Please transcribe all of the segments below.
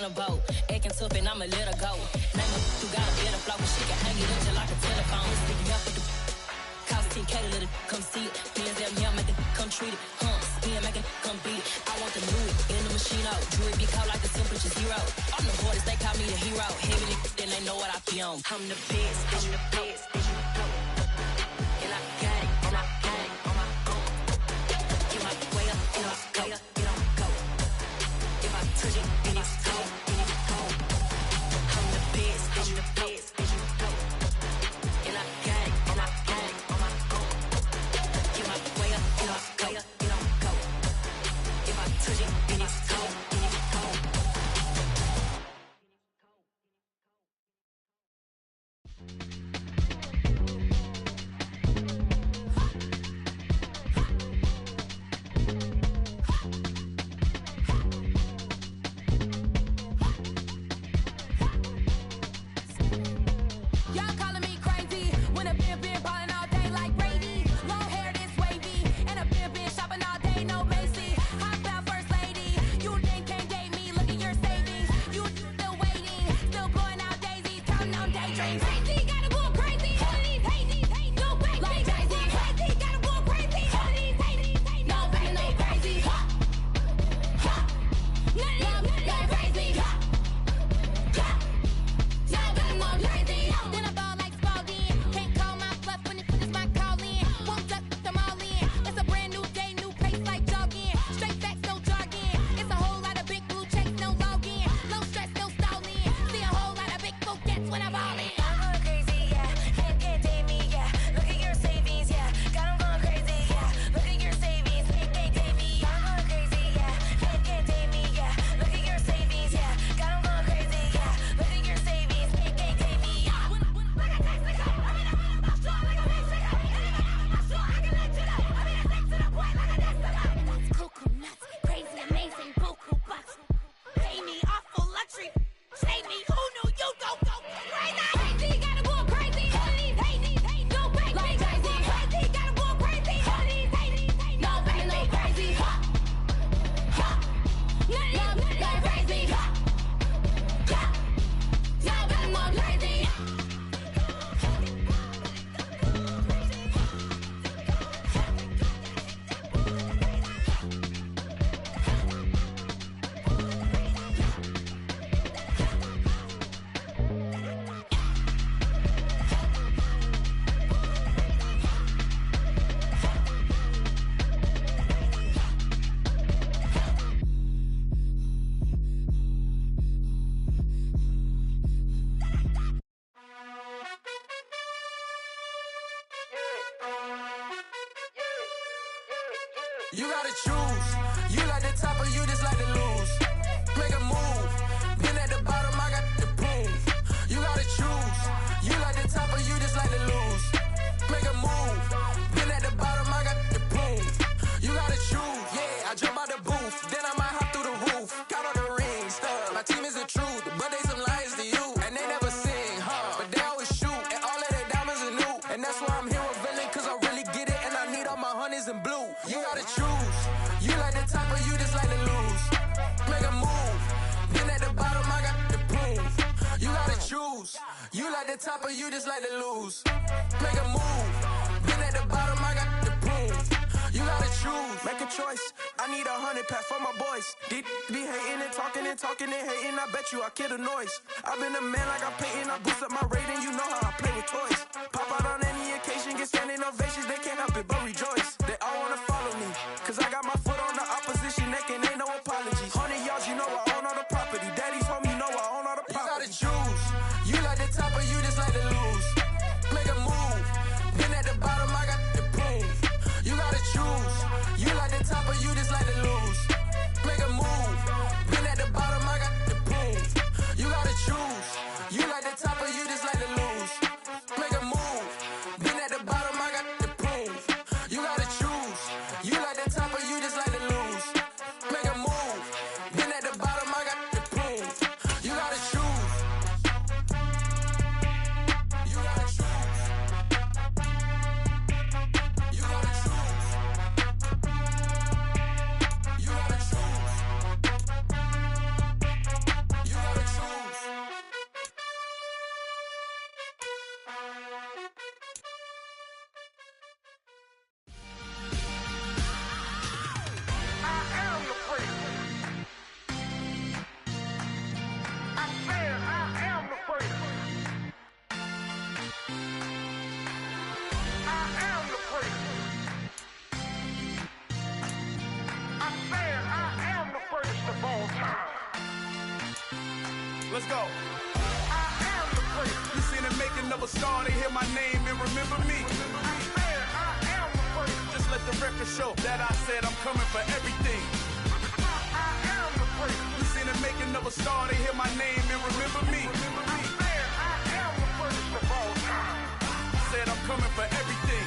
a boat. Acting tough and I'ma let her go. Name her, you got a better flow, but she can hang it up just like a telephone. Stick up with the cost 10K to let it come see it. Hands down here, make it come treat it. Spin, make it come beat it. I want the new in the machine out. Jewelry be caught like the temperature zero. I'm the hardest, they call me the hero. Heavy, then they know what I be on. I'm the best, I'm the best, and you know. And I got it, and I got it on my own. Get my way up, and I go, it don't go. If I touch it, then it's cold, then it's cold. I'm the best, and the best, and you know. And I got it, and I got it on my own. Get my way up, and I go, it don't go. If I touch it, then it's cold, then it's cold. Y'all calling me crazy when a been ballin' all day like Brady. Long hair this wavy, and a been shopping all day, no Macy. Hop out first lady, you then can't date me. Look at your savings, you still waiting, still blowing out daisies, counting on daydreams. Crazy, gotta go crazy. All of these hazy, no baby. Like crazy, crazy, gotta go crazy. All of these hazy, no baby, no crazy. None of these like crazy. Then I ball like Spalding. Can't call my bluff when it's my calling. Won't duck them all in. It's a brand new day, new pace like jogging. Straight facts, no jogging. It's a whole lot of big blue checks, no login. Low stress, no stalling. See a whole lot of big focus when I ball in. I'm going crazy, yeah. Can't date me, yeah. Look at your savings, yeah. Got 'em going crazy, yeah. Look at your savings, can't date me. I'm going crazy, yeah. Can't date me, yeah. Look at your savings, yeah. Got 'em going crazy, yeah. Look at your savings, can't date me. Cuckoo nuts, crazy, amazing, buku bucks. Pay me awful luxury. Save me, who knew you don't go crazy? Crazy, gotta go crazy. All of these hazy, no baby. Like crazy, crazy, gotta go crazy. All of these hazy, no baby, no crazy. None of these like crazy. Y'all better more crazy. You gotta choose. You like the top or you just like to lose. Make a move. Been at the bottom, I got the proof. You gotta choose. You like the top or you just like to lose. Make a move. Been at the bottom, I got the proof. You gotta choose. Yeah, I jump out the booth. Then I might hop through the roof. Count on the rings, stuff. My team is the truth, but they some liars to you. And they never sing, huh? But they always shoot. And all of their diamonds are new. And that's why I'm here with Villain, cause I really get it. And I need all my honeys in blue. You gotta choose. You like the top or you just like to lose. Make a move. Been at the bottom, I got the proof. You gotta choose. You like the top or you just like to lose. Make a move. Been at the bottom, I got the proof. You gotta choose. Make a choice. I need 100 pack for my boys. Be hating and talking and hating. I bet you I kill the noise. I've been a man like I'm Peyton. I boost up my rating. You know how I play with toys. Pop out on any occasion, get standing ovations. They can't help it but rejoice. They all wanna follow me, cause I got my foot on the opposition neck and ain't no apologies. 100 yards, you know I own all the property. Daddy's home, you know I own all the property. You gotta choose. You like the top or you just like to lose. Make a move. Been at the bottom, I got the proof. You gotta choose. You like the top or you just like to lose. Make a move. Been at the bottom, I got the proof. You gotta choose. You like the top or you just like to lose. Make a move. Been at the bottom, I got the proof. You gotta choose. You like the top or you Let's go. You seen the making of a star, they hear my name and remember me. Just let the record show that I said I'm coming for everything. You seen the making of a star, they hear my name and remember me. Said I'm coming for everything.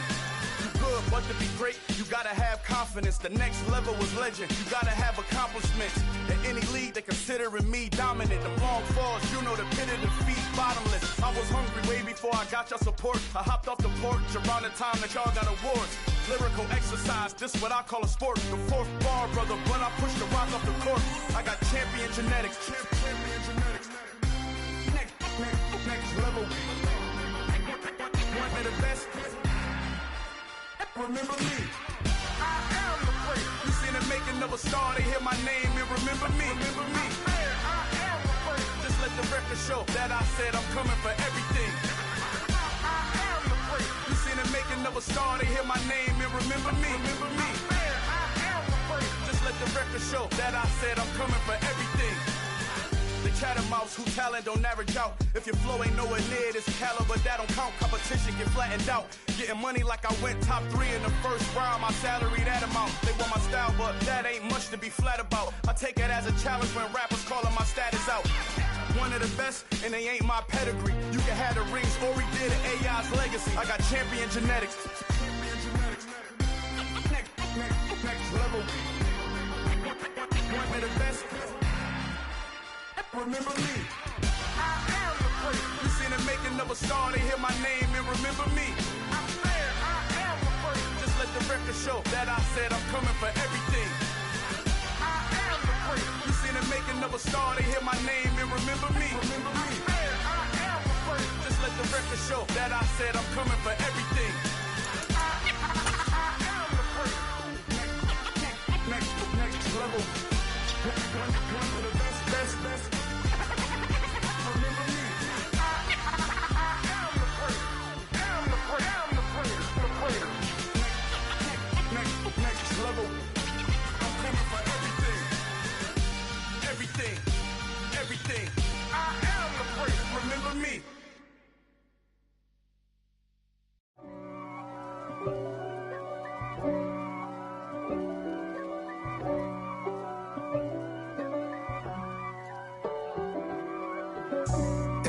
You good, but to be great, you gotta have confidence. The next level was legend, you gotta have accomplishments. In any league, they considering me dominant. The long falls, you know the pit of defeat, bottomless. I was hungry way before I got your support. I hopped off the porch around the time that y'all got awards. Lyrical exercise, this what I call a sport. The fourth bar, brother, when I push the rock off the court. I got champion genetics. Champion genetics. Next level. One of the best. Remember me. I am the great. You seen the making of a star, they hear my name and remember me. Remember me. I am the great. Just let the record show that I said I'm coming for everything. I am the great. You seen the making of a star, they hear my name and remember me. Remember me. I am the great. Just let the record show that I said I'm coming for everything. The catamounts who talent don't average out. If your flow ain't nowhere near this caliber, that don't count. Competition get flattened out. Getting money like I went top 3 in the first round. My salary that amount. They want my style, but that ain't much to be flat about. I take it as a challenge when rappers calling my status out. One of the best, and they ain't my pedigree. You can have the rings, or we did it, AI's legacy. I got champion genetics. Next level. One of the best. Remember me. I am the great. You seen the making of a star, they hear my name and remember me. I am the great. Just let the record show that I said I'm coming for everything. I am the great. You seen the making of a star, they hear my name and remember me. Remember me. I am the great. Just let the record show that I said I'm coming for everything. I am the great. Next level. One of the best. Remember me. I am the great. Am the great. Next level. I'm coming for everything. I am the great. Remember me.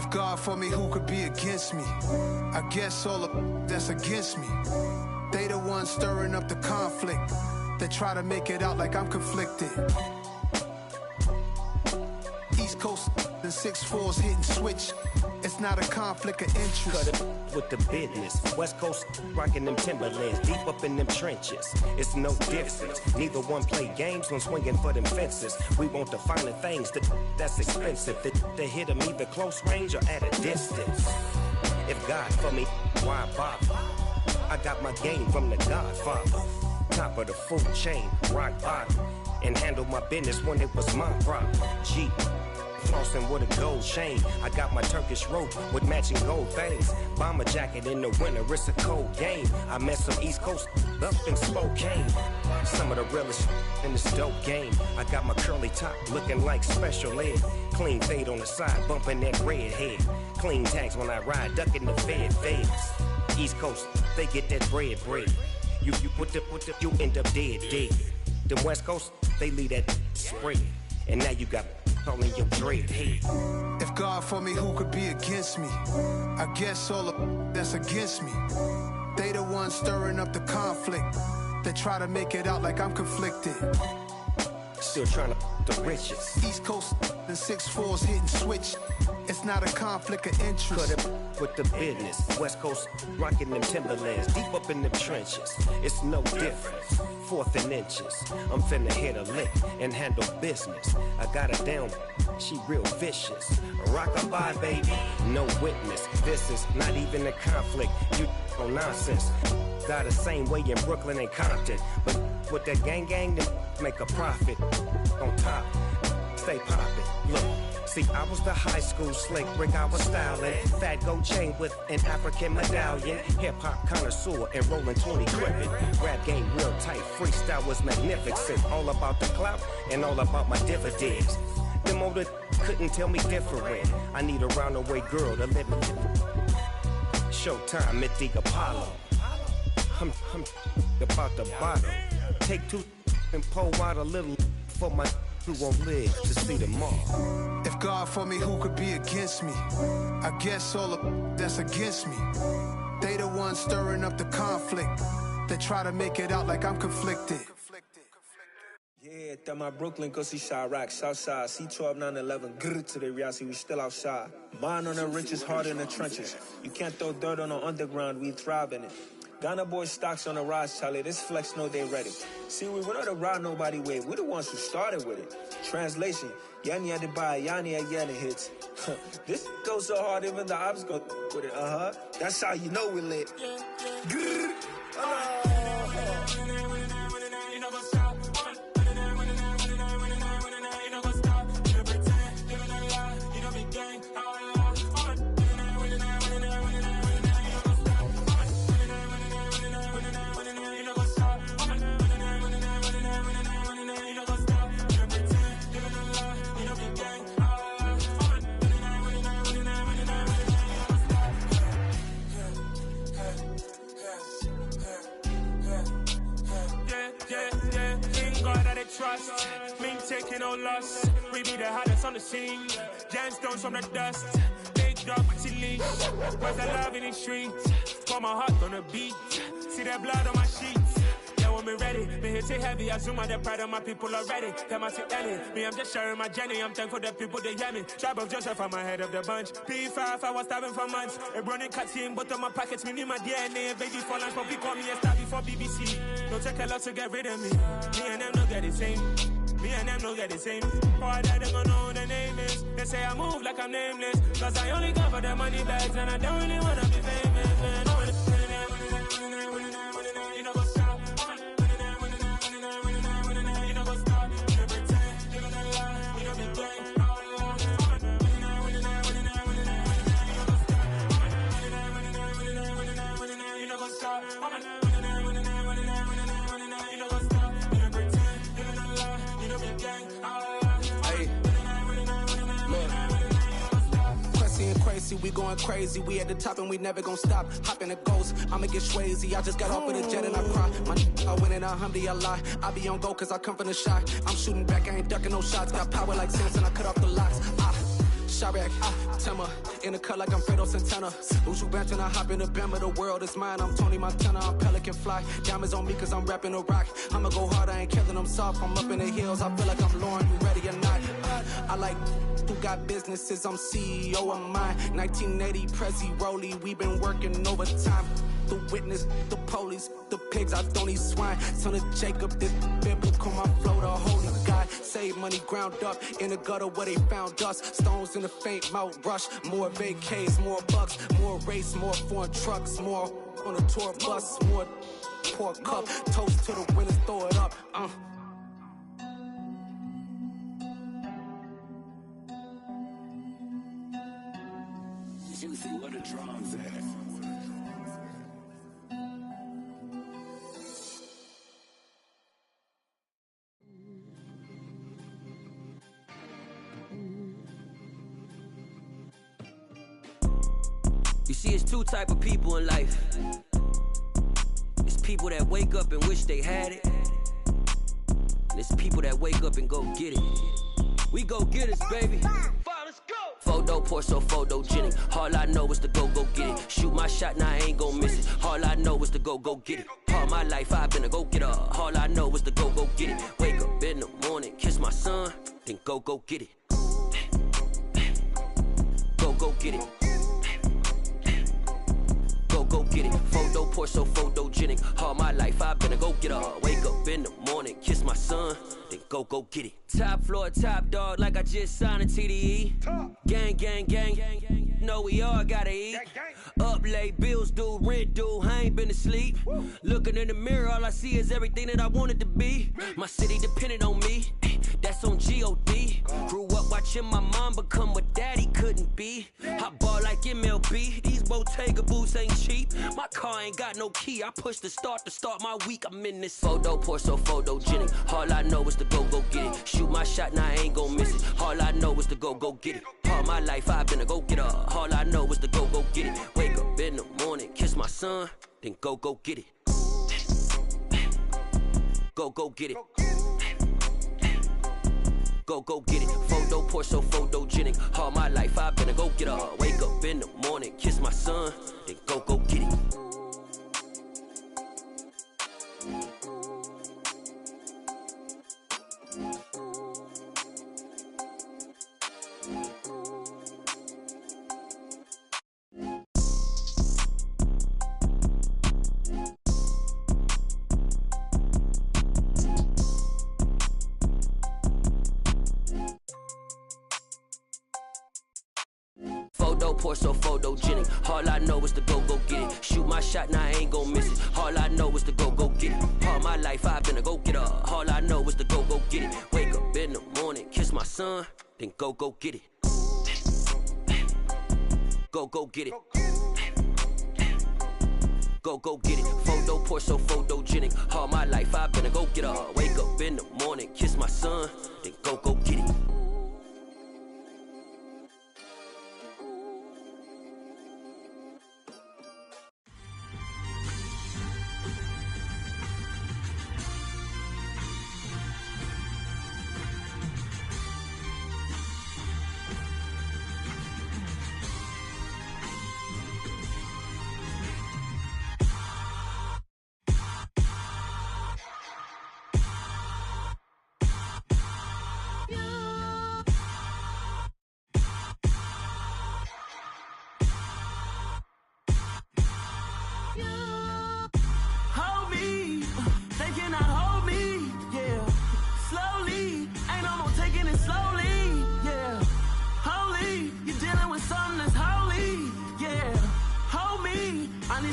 God for me, who could be against me? I guess all of that's against me. They the ones stirring up the conflict. They try to make it out like I'm conflicted. East Coast and 6'4's hitting switch. It's not a conflict of interest. Cut it with the business. West Coast rocking them Timberlands, deep up in them trenches. It's no difference. Neither one play games when swinging for them fences. We want the finer things that's expensive. That hit them either close range or at a distance. If God for me, why bother? I got my game from the Godfather. Top of the food chain, rock bottom. And handle my business when it was my problem. G. Flossing with a gold chain. I got my Turkish rope with matching gold things. Bomber jacket in the winter, it's a cold game. I met some East Coast up in Spokane. Some of the realest in this dope game. I got my curly top looking like special ed. Clean fade on the side, bumping that red head. Clean tags when I ride, ducking the feds. East Coast, they get that bread. You end up dead. Then West Coast, they leave that spread. And now you got calling your dread head. If God for me, who could be against me? I guess all of that's against me. They the ones stirring up the conflict. They try to make it out like I'm conflicted. Still trying to the riches. East Coast and 6'4's hitting switch. It's not a conflict of interest. Cut it with the business. West Coast rocking them Timberlands, deep up in them trenches. It's no difference. 4th and inches. I'm finna hit a lick and handle business. I got her down, she real vicious. Rock-a-bye, baby, no witness. This is not even a conflict. You on nonsense. Got the same way in Brooklyn and Compton. But with that gang, then make a profit. On top, stay poppin'. Look. See, I was the high school slick Rick, I was styling. Fat gold chain with an African medallion. Hip-hop connoisseur and rolling 20 crippin'. Rap game real tight, freestyle was magnificent. All about the clout and all about my dividends. Them Some older couldn't tell me different. I need a roundaway girl to let me. Showtime at the Apollo. I'm about the bottom. Take two and pour out a little for my who won't live to see them all. If God for me, who could be against me? I guess all the that's against me. They the ones stirring up the conflict. They try to make it out like I'm conflicted. Yeah, that my Brooklyn, go see Chirac, Southside, C12, 911, grrr to the Riasi, we still outside. Mine on the richest, heart in the trenches. You can't throw dirt on the underground, we thrive in it. Ghana boys stocks on the rise, Charlie, this flex know they ready. See, we not to ride nobody with, we the ones who started with it. Translation, Yanni had to buy, Yanni had Yanni hits. This goes so hard, even the ops go with it, That's how you know we lit. Grrr. Trust, me taking no loss. We be the hottest on the scene. Gemstones from the dust. Big dog with your leash. Where's the love in the streets? Got my heart on the beat. See that blood on my sheets. Yeah, when we ready, me hit it heavy. I zoom out the pride of my people already. Them I see Ellie. Me, I'm just sharing my journey. I'm thankful that people they hear me. Tribe of Joseph, I'm ahead of the bunch. P5, I was starving for months. A running cut in both of my pockets. Me need my DNA. Baby for lunch, but we call me a star before BBC. Don't take a lot to get rid of me. Me and them don't get the same. Me and them don't get the same. All that they gonna know who the name is. They say I move like I'm nameless. Cause I only come for the money bags and I don't really wanna be famous, man. You know what's up? You know what's up? You pretend, you know lie, you know the game. You know what's up? We going crazy, we at the top and we never gonna stop. Hop in the ghost, I'ma get swayzy. I just got off of the jet and I cry. I win in a Humvee, I lie. I be on go cause I come from the shot. I'm shooting back, I ain't ducking no shots. Got power like Samson, I cut off the locks. Chirac, Timmer, in the cut like I'm Fredo Santana. Uju Banton, I hop in the Bama, the world is mine. I'm Tony Montana, I'm Pelican Fly. Diamonds on me cause I'm rapping a rock. I'ma go hard, I ain't killing them soft. I'm up in the hills, I feel like I'm Lauren, you ready or not? I like who got businesses, I'm CEO of mine. 1980 Prezi Rolly, we been working overtime. The witness, the police, the pigs, I don't eat swine. Son of Jacob, this biblical, my flow, the holy God. Save money ground up in the gutter where they found us. Stones in the faint mouth rush. More vacays, more bucks, more race, more foreign trucks, more on a tour bus, more pour cup. Toast to the winners, throw it up. Juicy, what the drums at? You see, it's two type of people in life. It's people that wake up and wish they had it. And it's people that wake up and go get it. We go get it, baby. Let's go. Photo pour so photogenic. All I know is to go get it. Shoot my shot, now I ain't gon' miss it. All I know is to go get it. All my life I've been a go getter. All I know is to go get it. Wake up in the morning, kiss my son, then go get it. Go get it. Go get it. Photo pour so photogenic. All my life I've been a go getter. Wake up in the morning, kiss my son, then go get it. Top floor, top dog, like I just signed a TDE. Gang, gang, gang. Know we all gotta eat. Up late, bills due, rent due. I ain't been asleep. Looking in the mirror, all I see is everything that I wanted to be. My city depended on me. That's on G.O.D. Grew up watching my mom become what daddy couldn't be. I ball like MLB. These Bottega boots ain't cheap. My car ain't got no key. I push the start to start my week. I'm in this photo pour so photogenic. All I know is to go get it. Shoot my shot, now I ain't gon' miss it. All I know is to go get it. All my life I've been a go-getter. All I know is to go get it. Wake up in the morning, kiss my son, then go get it. Go get it. Go get it. Photo Porsche, so photogenic. All my life I've been a go-getter. Wake up in the morning, kiss my son, then go get it. Photo Porsche, so photogenic. All I know is to go get it. Shoot my shot, now I ain't gon' miss it. All I know is to go get it. All my life I've been a go-getter. All I know is to go get it. Wake up in the morning, kiss my son, then go get it. Go get it. Go get it. Photo Porsche, so photogenic. All my life I've been a go-getter. Wake up in the morning, kiss my son, then go get it.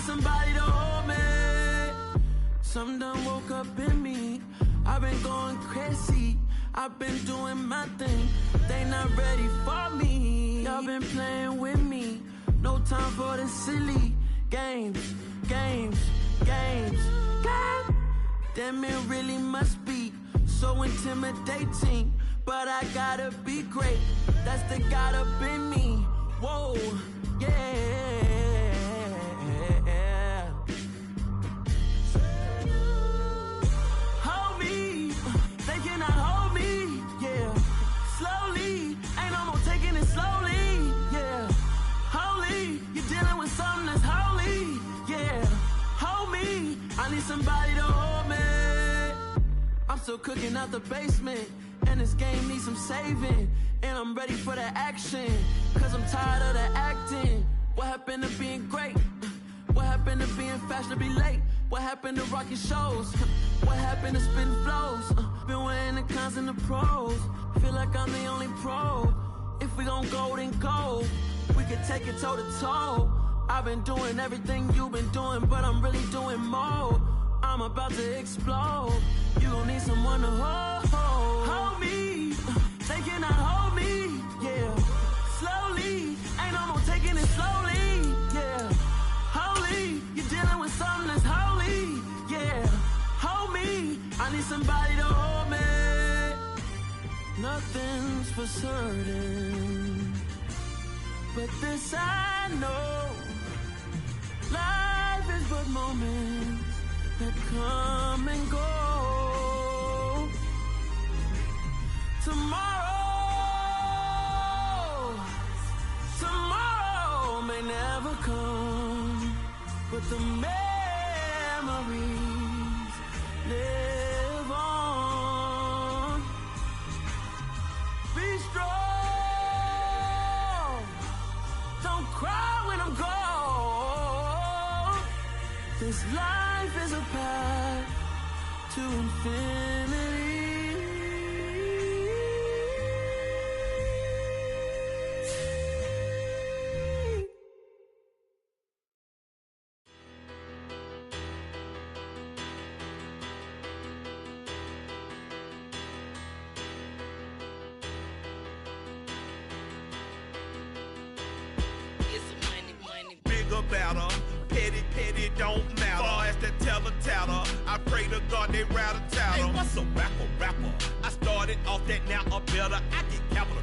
Somebody to hold me. Some done woke up in me. I've been going crazy. I've been doing my thing. They not ready for me. Y'all been playing with me. No time for the silly games. Damn, it really must be so intimidating. But I gotta be great. That's the God up in me. Whoa, yeah. Somebody to hold me. I'm still cooking out the basement, and this game needs some saving. And I'm ready for the action, cause I'm tired of the acting. What happened to being great? What happened to being fashionably late? What happened to rocking shows? What happened to spitting flows? Been wearing the cons and the pros. Feel like I'm the only pro. If we gon' go, then go. We could take it toe to toe. I've been doing everything you've been doing, but I'm really doing more. I'm about to explode. You gon' need someone to hold me. They cannot hold me, yeah. Slowly, ain't no more taking it slowly, yeah. Holy, you're dealing with something that's holy, yeah. Hold me, I need somebody to hold me. Nothing's for certain, but this I know. Life is but moments that come and go. Tomorrow may never come, but the memories live on. Be strong, don't cry when I'm gone. This life is a path to infinity. Better. Petty don't matter. Far as the teller, I pray to God they rattle tattle. Hey, what's a rapper? I started off that, now I'm better. I get capital.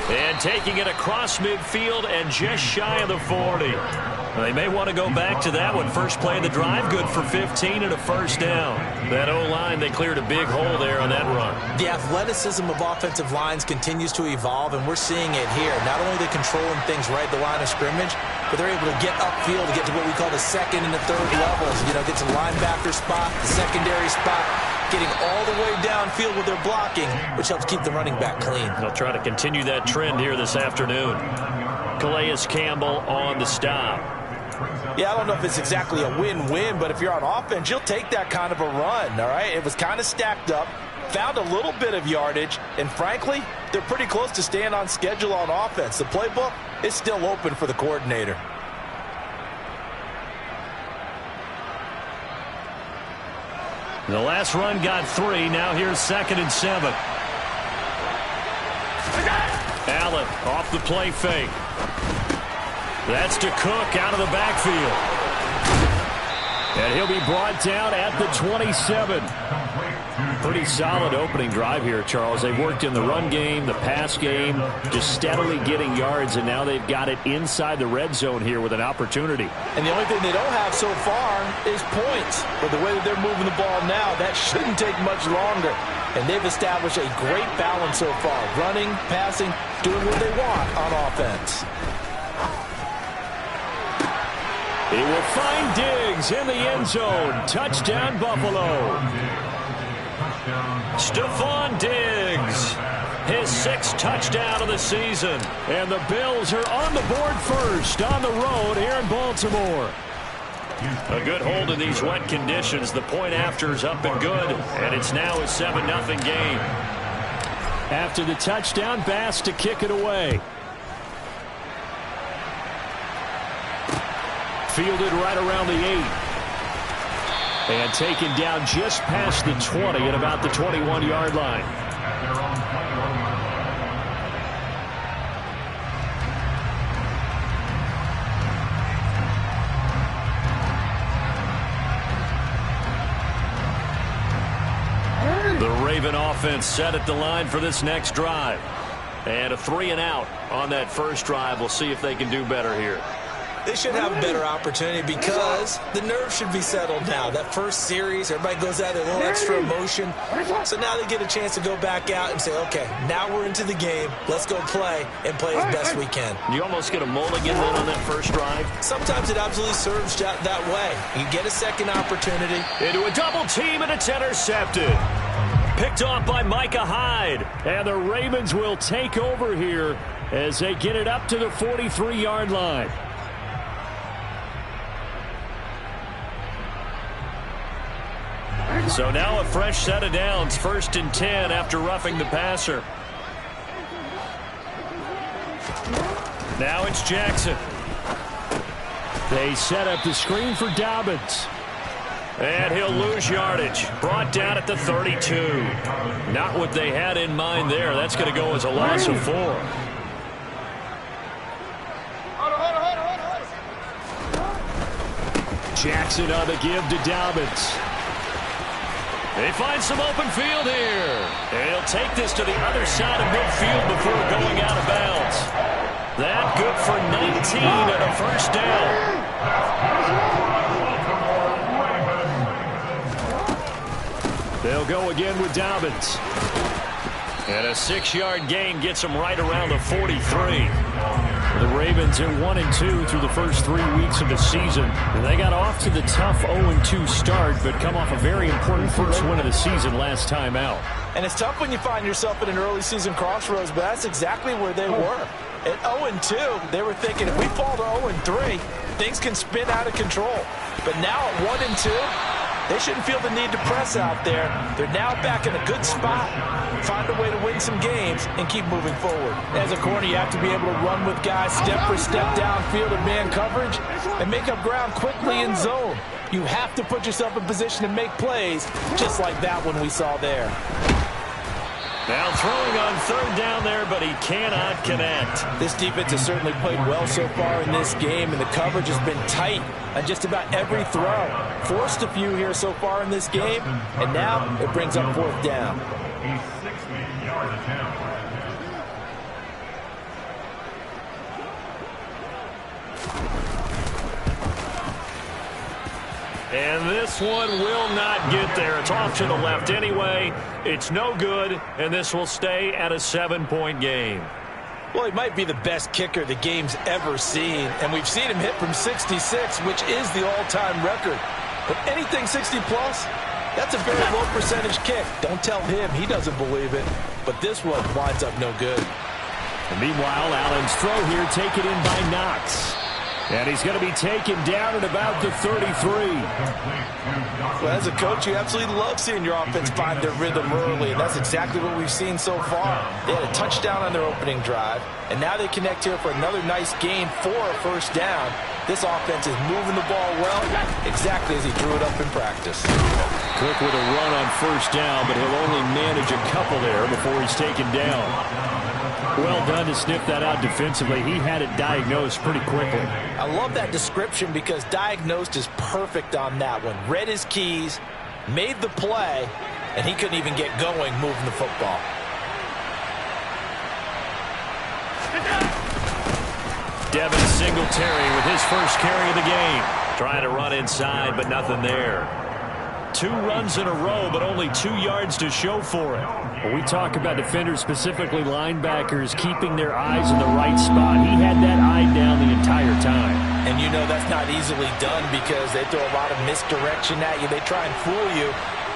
And taking it across midfield and just shy of the 40. They may want to go back to that one. First play of the drive, good for 15 and a first down. That O-line, they cleared a big hole there on that run. The athleticism of offensive lines continues to evolve, and we're seeing it here. Not only are they controlling things right at the line of scrimmage, but they're able to get upfield to get to what we call the second and the third levels. You know, get to the linebacker spot, the secondary spot, getting all the way downfield with their blocking, which helps keep the running back clean. They'll try to continue that trend here this afternoon. Calais Campbell on the stop. Yeah, I don't know if it's exactly a win-win, but if you're on offense, you'll take that kind of a run, all right? It was kind of stacked up, found a little bit of yardage, and frankly, they're pretty close to staying on schedule on offense. The playbook is still open for the coordinator. The last run got 3. Now here's 2nd and 7. Allen off the play fake. That's to Cook out of the backfield. And he'll be brought down at the 27. Pretty solid opening drive here, Charles. They worked in the run game, the pass game, just steadily getting yards, and now they've got it inside the red zone here with an opportunity. And the only thing they don't have so far is points. But the way that they're moving the ball now, that shouldn't take much longer. And they've established a great balance so far. Running, passing, doing what they want on offense. He will find Diggs in the end zone. Touchdown, Buffalo. Stephon Diggs, his 6th touchdown of the season. And the Bills are on the board first on the road here in Baltimore. A good hold in these wet conditions. The point after is up and good, and it's now a 7-0 game. After the touchdown, Bass to kick it away. Fielded right around the 8. And taken down just past the 20 at about the 21-yard line. The Raven offense set at the line for this next drive. And a 3-and-out on that first drive. We'll see if they can do better here. They should have a better opportunity because the nerves should be settled now. That first series, everybody goes out there, a little extra emotion. So now they get a chance to go back out and say, okay, now we're into the game. Let's go play and play as best we can. You almost get a mulligan then on that first drive. Sometimes it absolutely serves that way. You get a second opportunity. Into a double team, and it's intercepted. Picked off by Micah Hyde. And the Ravens will take over here as they get it up to the 43-yard line. So now a fresh set of downs, 1st and 10 after roughing the passer. Now it's Jackson. They set up the screen for Dobbins. And he'll lose yardage. Brought down at the 32. Not what they had in mind there. That's going to go as a loss of 4. Jackson on the give to Dobbins. They find some open field here. And he'll take this to the other side of midfield before going out of bounds. That good for 19 and a first down. They'll go again with Dobbins. And a 6-yard gain gets them right around the 43. The Ravens are 1-2 through the first 3 weeks of the season. And they got off to the tough 0-2 start, but come off a very important first win of the season last time out. And it's tough when you find yourself at an early season crossroads, but that's exactly where they were. At 0-2, they were thinking if we fall to 0-3, things can spin out of control. But now at 1-2, they shouldn't feel the need to press out there. They're now back in a good spot, find a way to win some games, and keep moving forward. As a corner, you have to be able to run with guys step for step downfield in man coverage and make up ground quickly in zone. You have to put yourself in position to make plays, just like that one we saw there. Now throwing on 3rd down there, but he cannot connect. This defense has certainly played well so far in this game, and the coverage has been tight on just about every throw. Forced a few here so far in this game, and now it brings up 4th down. And this one will not get there. It's off to the left anyway. It's no good, and this will stay at a 7-point game. Well, he might be the best kicker the game's ever seen, and we've seen him hit from 66, which is the all-time record. But anything 60-plus, that's a very low percentage kick. Don't tell him he doesn't believe it, but this one winds up no good. And meanwhile, Allen's throw here taken in by Knox. And he's going to be taken down at about the 33. Well, as a coach, you absolutely love seeing your offense find their rhythm early, and that's exactly what we've seen so far. They had a touchdown on their opening drive, and now they connect here for another nice gain for a first down. This offense is moving the ball well, exactly as he drew it up in practice. Cook with a run on first down, but he'll only manage a couple there before he's taken down. Well done to sniff that out defensively. He had it diagnosed pretty quickly. I love that description because diagnosed is perfect on that one. Read his keys, made the play, and he couldn't even get going moving the football. Devin Singletary with his first carry of the game. Trying to run inside, but nothing there. 2 runs in a row, but only 2 yards to show for it. When we talk about defenders, specifically linebackers, keeping their eyes in the right spot, he had that eye down the entire time. And you know that's not easily done because they throw a lot of misdirection at you. They try and fool you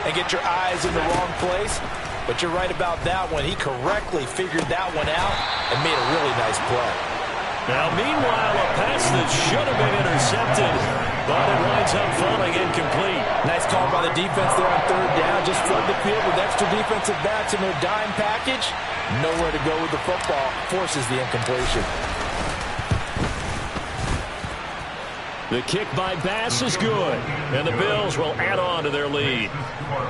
and get your eyes in the wrong place. But you're right about that one. He correctly figured that one out and made a really nice play. Now, meanwhile, a pass that should have been intercepted, but it winds up falling incomplete. Nice call by the defense there on third down. Just flood the field with extra defensive backs in their dime package. Nowhere to go with the football. Forces the incompletion. The kick by Bass is good, and the Bills will add on to their lead.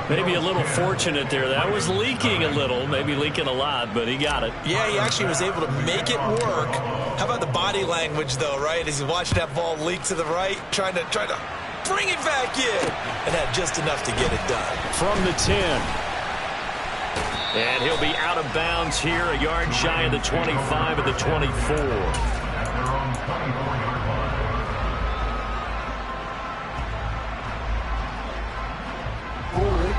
Maybe a little fortunate there. That was leaking a little, maybe leaking a lot, but he got it. Yeah, he actually was able to make it work. How about the body language, though, right? As he watched that ball leak to the right, trying to bring it back in, and had just enough to get it done. From the 10. And he'll be out of bounds here, a yard shy of the 25 of the 24.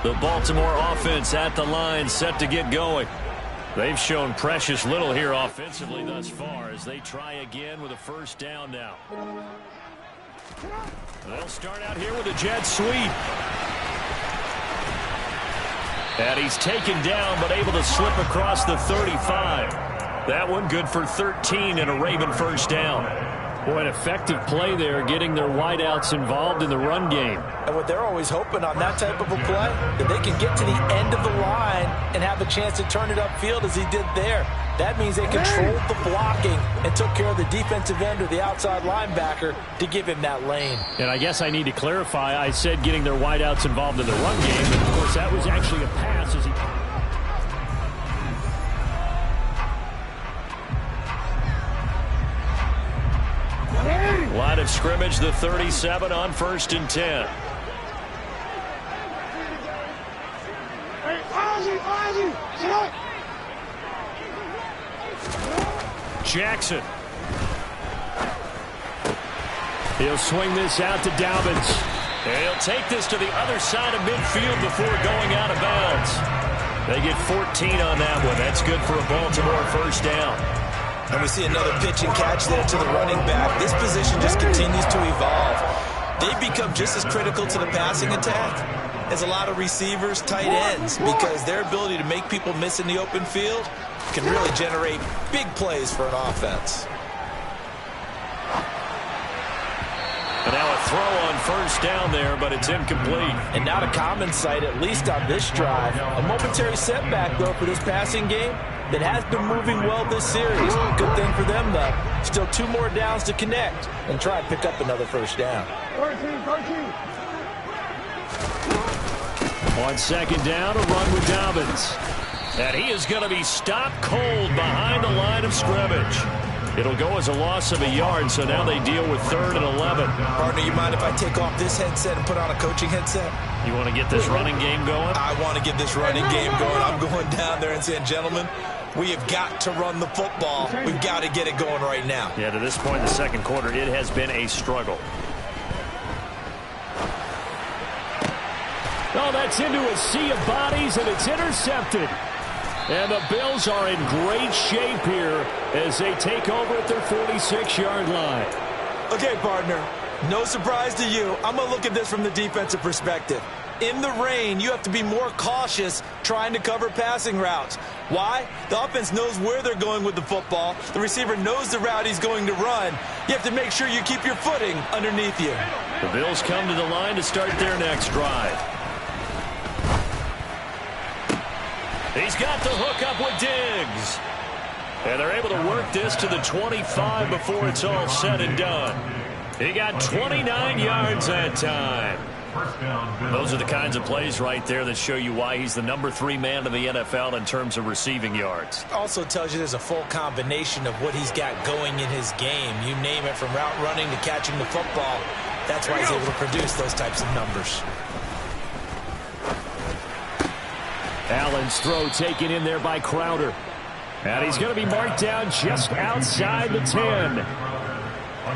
The Baltimore offense at the line, set to get going. They've shown precious little here offensively thus far as they try again with a first down now. They'll start out here with a jet sweep. And he's taken down but able to slip across the 35. That one good for 13 and a Raven first down. Boy, an effective play there, getting their wideouts involved in the run game. And what they're always hoping on that type of a play, that they can get to the end of the line and have a chance to turn it upfield as he did there. That means they controlled the blocking and took care of the defensive end or the outside linebacker to give him that lane. And I guess I need to clarify, I said getting their wideouts involved in the run game, but of course that was actually a pass as he... Line of scrimmage, the 37 on 1st and 10. Jackson. He'll swing this out to Dobbins. And he'll take this to the other side of midfield before going out of bounds. They get 14 on that one. That's good for a Baltimore first down. And we see another pitch and catch there to the running back. This position just continues to evolve. They become just as critical to the passing attack as a lot of receivers, tight ends, because their ability to make people miss in the open field can really generate big plays for an offense. And now a throw on first down there, but it's incomplete. And not a common sight, at least on this drive. A momentary setback, though, for this passing game that has been moving well this series. Good thing for them, though. Still 2 more downs to connect and try and pick up another first down. 13. On second down, a run with Dobbins. And he is going to be stopped cold behind the line of scrimmage. It'll go as a loss of a yard, so now they deal with 3rd and 11. Partner, you mind if I take off this headset and put on a coaching headset? You want to get this running game going? I want to get this running game going. I'm going down there and saying, gentlemen, we have got to run the football. We've got to get it going right now. Yeah, to this point in the second quarter, it has been a struggle. Oh, that's into a sea of bodies, and it's intercepted. And the Bills are in great shape here as they take over at their 46-yard line. Okay, partner, no surprise to you. I'm going to look at this from the defensive perspective. In the rain, you have to be more cautious trying to cover passing routes. Why? The offense knows where they're going with the football. The receiver knows the route he's going to run. You have to make sure you keep your footing underneath you. The Bills come to the line to start their next drive. He's got the hook up with Diggs. And they're able to work this to the 25 before it's all said and done. He got 29 yards that time. Those are the kinds of plays right there that show you why he's the number 3 man in the NFL in terms of receiving yards. Also tells you there's a full combination of what he's got going in his game. You name it, from route running to catching the football. That's why he's able to produce those types of numbers. Allen's throw taken in there by Crowder. And he's going to be marked down just outside the 10.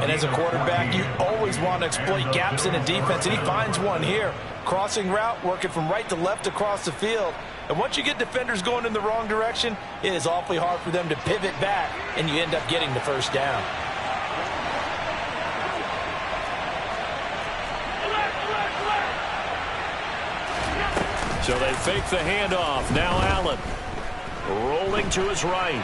And as a quarterback, you always want to exploit gaps in a defense, and he finds one here. Crossing route, working from right to left across the field. And once you get defenders going in the wrong direction, it is awfully hard for them to pivot back, and you end up getting the first down. So they fake the handoff. Now Allen rolling to his right.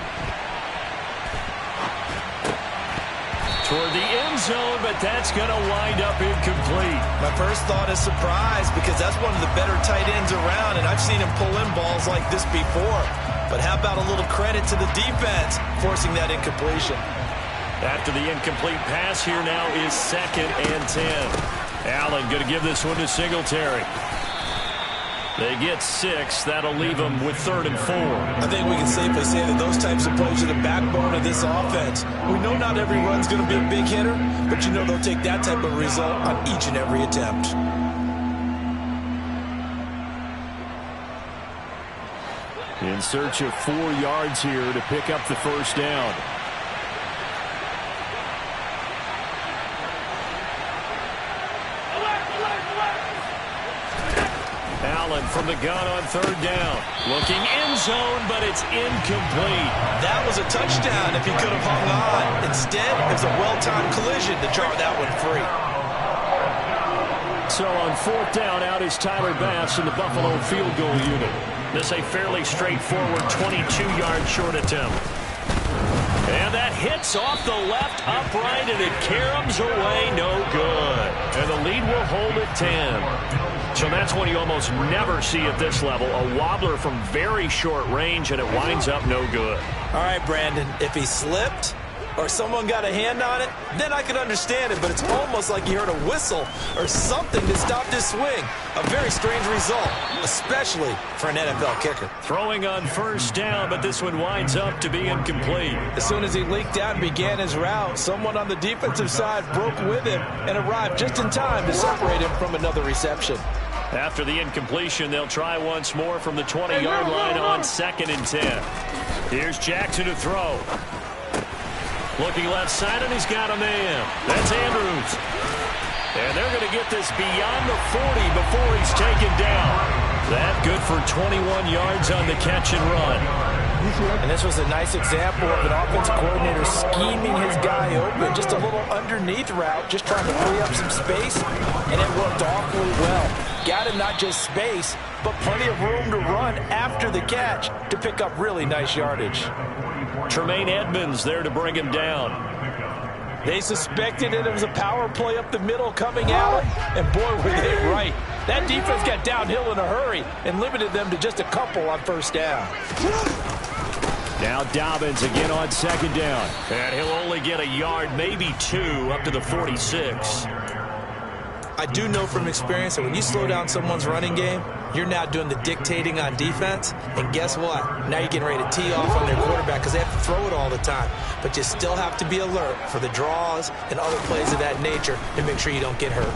Toward the end zone, but that's going to wind up incomplete. My first thought is surprise, because that's one of the better tight ends around, and I've seen him pull in balls like this before. But how about a little credit to the defense forcing that incompletion? After the incomplete pass, here now is 2nd and 10. Allen going to give this one to Singletary. They get 6. That'll leave them with 3rd and 4. I think we can safely say that those types of plays are the backbone of this offense. We know not every run's going to be a big hitter, but you know they'll take that type of result on each and every attempt. In search of 4 yards here to pick up the first down. Allen from the gun on 3rd down. Looking end zone, but it's incomplete. That was a touchdown if he could have hung on. Instead, it was a well-timed collision to jar that one free. So on 4th down, out is Tyler Bass in the Buffalo field goal unit. This a fairly straightforward 22-yard short attempt. And that hits off the left upright, and it caroms away, no good. And the lead will hold at 10. So that's one you almost never see at this level. A wobbler from very short range, and it winds up no good. All right, Brandon, if he slipped or someone got a hand on it, then I could understand it, but it's almost like he heard a whistle or something that stopped his swing. A very strange result, especially for an NFL kicker. Throwing on 1st down, but this one winds up to be incomplete. As soon as he leaked out and began his route, someone on the defensive side broke with him and arrived just in time to separate him from another reception. After the incompletion, they'll try once more from the 20-yard line on 2nd and 10. Here's Jackson to throw. Looking left side, and he's got a man. That's Andrews. And they're going to get this beyond the 40 before he's taken down. That good for 21 yards on the catch and run. And this was a nice example of an offensive coordinator scheming his guy open. Just a little underneath route, just trying to free up some space, and it worked awfully well. Got him not just space, but plenty of room to run after the catch to pick up really nice yardage. Tremaine Edmonds there to bring him down. They suspected it was a power play up the middle coming out, and boy, were they right. That defense got downhill in a hurry and limited them to just a couple on 1st down. Now Dobbins again on 2nd down. And he'll only get a yard, maybe 2, up to the 46. I do know from experience that when you slow down someone's running game, you're now doing the dictating on defense. And guess what? Now you're getting ready to tee off on their quarterback because they have to throw it all the time. But you still have to be alert for the draws and other plays of that nature to make sure you don't get hurt.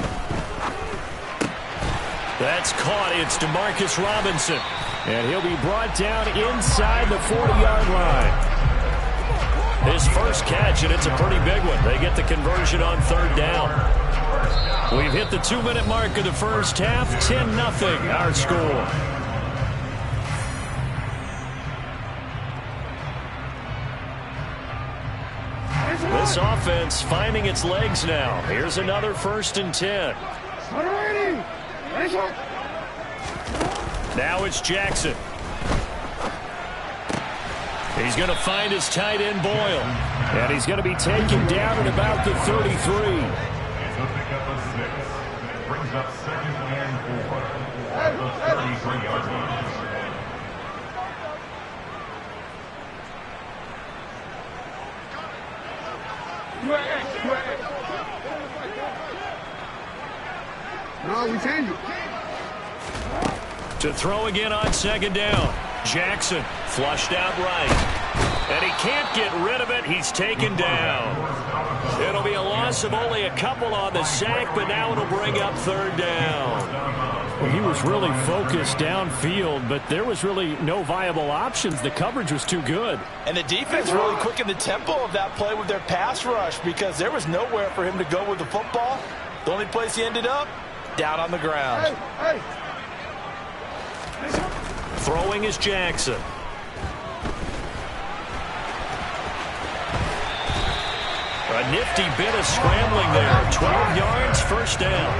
That's caught. It's Demarcus Robinson. And he'll be brought down inside the 40-yard line. His first catch, and it's a pretty big one. They get the conversion on third down. We've hit the 2-minute mark of the first half. 10-0 our score. This offense finding its legs now. Here's another 1st and 10. Now it's Jackson. He's going to find his tight end, Boyle. And he's going to be taken down at about the 33. It's a pickup of 6. Brings up 2nd and 4. At the 33-yard line. No, we change it. To throw again on 2nd down. Jackson flushed out right. And he can't get rid of it. He's taken down. It'll be a loss of only a couple on the sack, but now it'll bring up 3rd down. Well, he was really focused downfield, but there was really no viable options. The coverage was too good. And the defense really quickened the tempo of that play with their pass rush because there was nowhere for him to go with the football. The only place he ended up, down on the ground. Throwing is Jackson. A nifty bit of scrambling there. 12 yards, 1st down.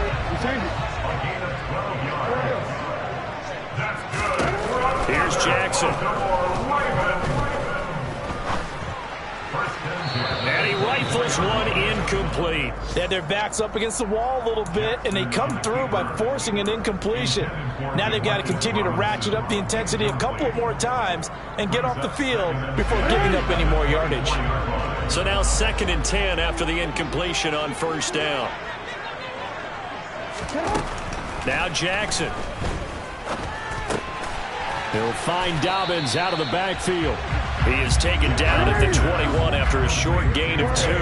Here's Jackson. And he rifles one incomplete. They had their backs up against the wall a little bit, and they come through by forcing an incompletion. Now they've got to continue to ratchet up the intensity a couple of more times and get off the field before giving up any more yardage. So now 2nd and 10 after the incompletion on 1st down. Now Jackson. He'll find Dobbins out of the backfield. He is taken down at the 21 after a short gain of 2. A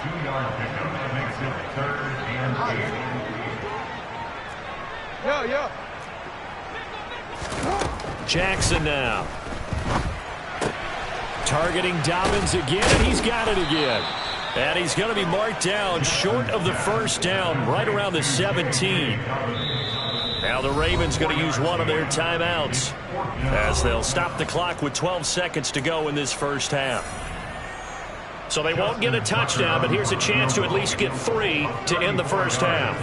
2-yard pickup that makes it 3rd and 8. Jackson now. Targeting Dobbins again, and he's got it again. And he's going to be marked down short of the 1st down, right around the 17. Now the Ravens going to use one of their timeouts as they'll stop the clock with 12 seconds to go in this 1st half. So they won't get a touchdown, but here's a chance to at least get 3 to end the 1st half.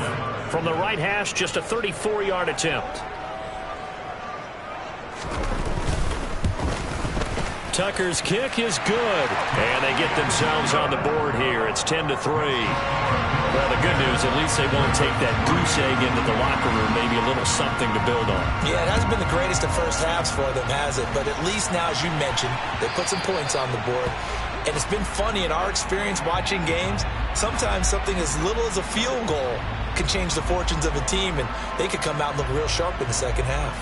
From the right hash, just a 34-yard attempt. Tucker's kick is good, and they get themselves on the board here. It's 10-3. Well, the good news, at least they won't take that goose egg into the locker room, maybe a little something to build on. Yeah, it hasn't been the greatest of first halves for them, has it? But at least now, as you mentioned, they put some points on the board. And it's been funny in our experience watching games, sometimes something as little as a field goal can change the fortunes of a team, and they could come out and look real sharp in the 2nd half.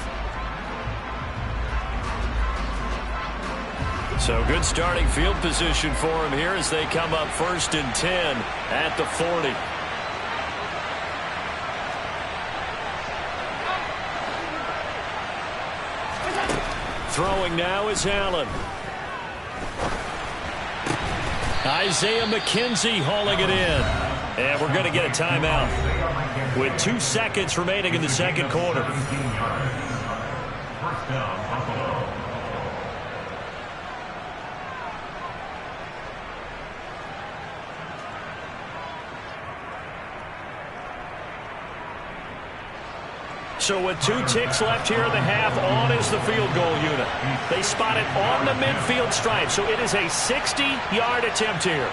So good starting field position for him here as they come up 1st and 10 at the 40. Throwing now is Allen. Isaiah McKenzie hauling it in. And we're going to get a timeout with 2 seconds remaining in the 2nd quarter. 1st down, Buffalo. So with 2 ticks left here in the half, on is the field goal unit. They spot it on the midfield stripe, so it is a 60-yard attempt here.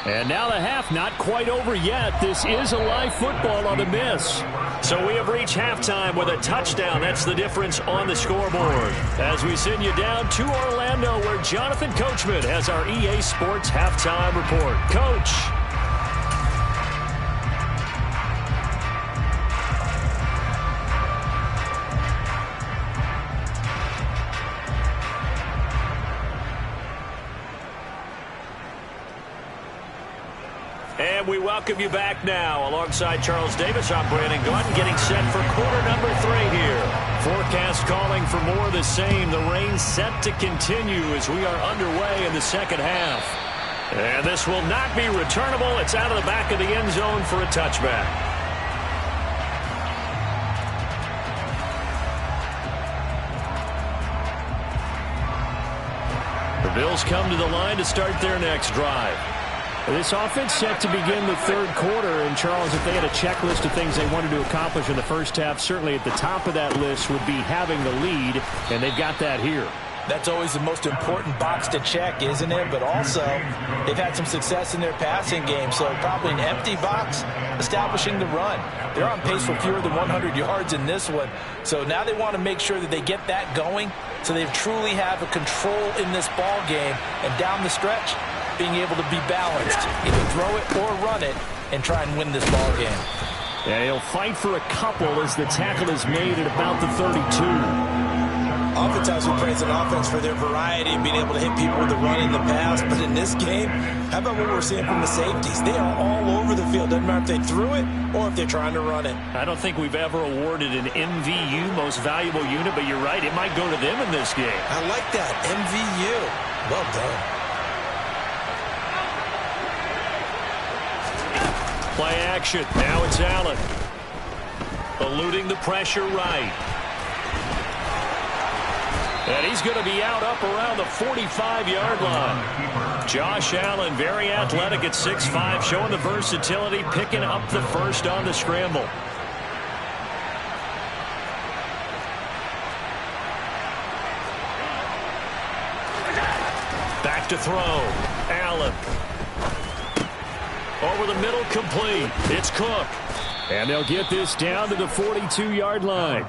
And now the half not quite over yet. This is a live football on the miss. So we have reached halftime with a touchdown. That's the difference on the scoreboard. As we send you down to Orlando, where Jonathan Coachman has our EA Sports halftime report. Coach. And And we welcome you back now. Alongside Charles Davis, I'm Brandon Gaudin, getting set for quarter number 3 here. Forecast calling for more of the same. The rain set to continue as we are underway in the second half. And this will not be returnable. It's out of the back of the end zone for a touchback. The Bills come to the line to start their next drive. This offense set to begin the third quarter. And, Charles, if they had a checklist of things they wanted to accomplish in the first half, certainly at the top of that list would be having the lead, and they've got that here. That's always the most important box to check, isn't it? But also, they've had some success in their passing game, so probably an empty box establishing the run. They're on pace for fewer than 100 yards in this one, so now they want to make sure that they get that going so they truly have a control in this ball game, and down the stretch, being able to be balanced, either throw it or run it, and try and win this ball game. Yeah, he'll fight for a couple as the tackle is made at about the 32. Oftentimes we praise an offense for their variety and being able to hit people with the run in the pass, but in this game, how about what we're seeing from the safeties? They are all over the field. Doesn't matter if they threw it or if they're trying to run it. I don't think we've ever awarded an MVU, most valuable unit, but you're right, it might go to them in this game. I like that, MVU. Well done. Play action. Now it's Allen. Eluding the pressure right. And he's going to be out up around the 45-yard line. Josh Allen, very athletic at 6'5", showing the versatility, picking up the first on the scramble. Back to throw. Allen. Over the middle, complete. It's Cook. And they'll get this down to the 42-yard line.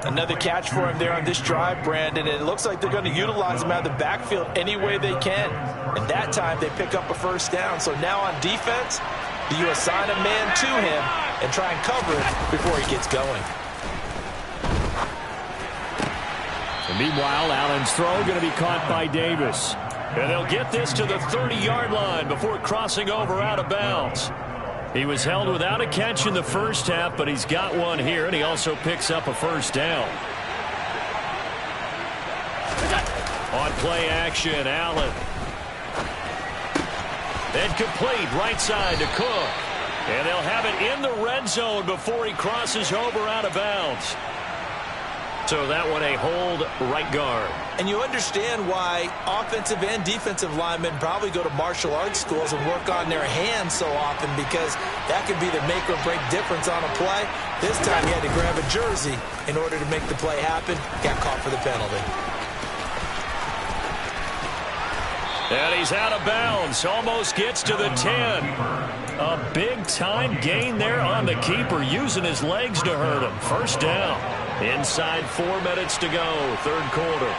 Another catch for him there on this drive, Brandon, and it looks like they're going to utilize him out of the backfield any way they can. And that time they pick up a first down. So now on defense, do you assign a man to him and try and cover it before he gets going? And meanwhile, Allen's throw going to be caught by Davis. And they'll get this to the 30-yard line before crossing over out of bounds. He was held without a catch in the first half, but he's got one here, and he also picks up a first down. On play action, Allen. And complete, right side to Cook. And they'll have it in the red zone before he crosses over out of bounds. So that one a hold right guard. And you understand why offensive and defensive linemen probably go to martial arts schools and work on their hands so often, because that could be the make or break difference on a play. This time he had to grab a jersey in order to make the play happen. Got caught for the penalty. And he's out of bounds. Almost gets to the 10. A big-time gain there on the keeper, using his legs to hurt him. First down. Inside 4 minutes to go, third quarter.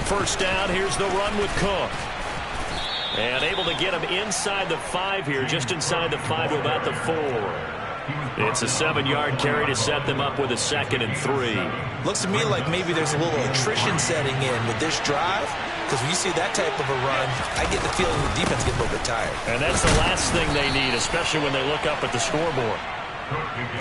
First down, here's the run with Cook. And able to get him inside the 5 here, just inside the 5 to about the 4. It's a 7-yard carry to set them up with a 2nd and 3. Looks to me like maybe there's a little attrition setting in with this drive, because when you see that type of a run, I get the feeling the defense gets a little bit tired. And that's the last thing they need, especially when they look up at the scoreboard.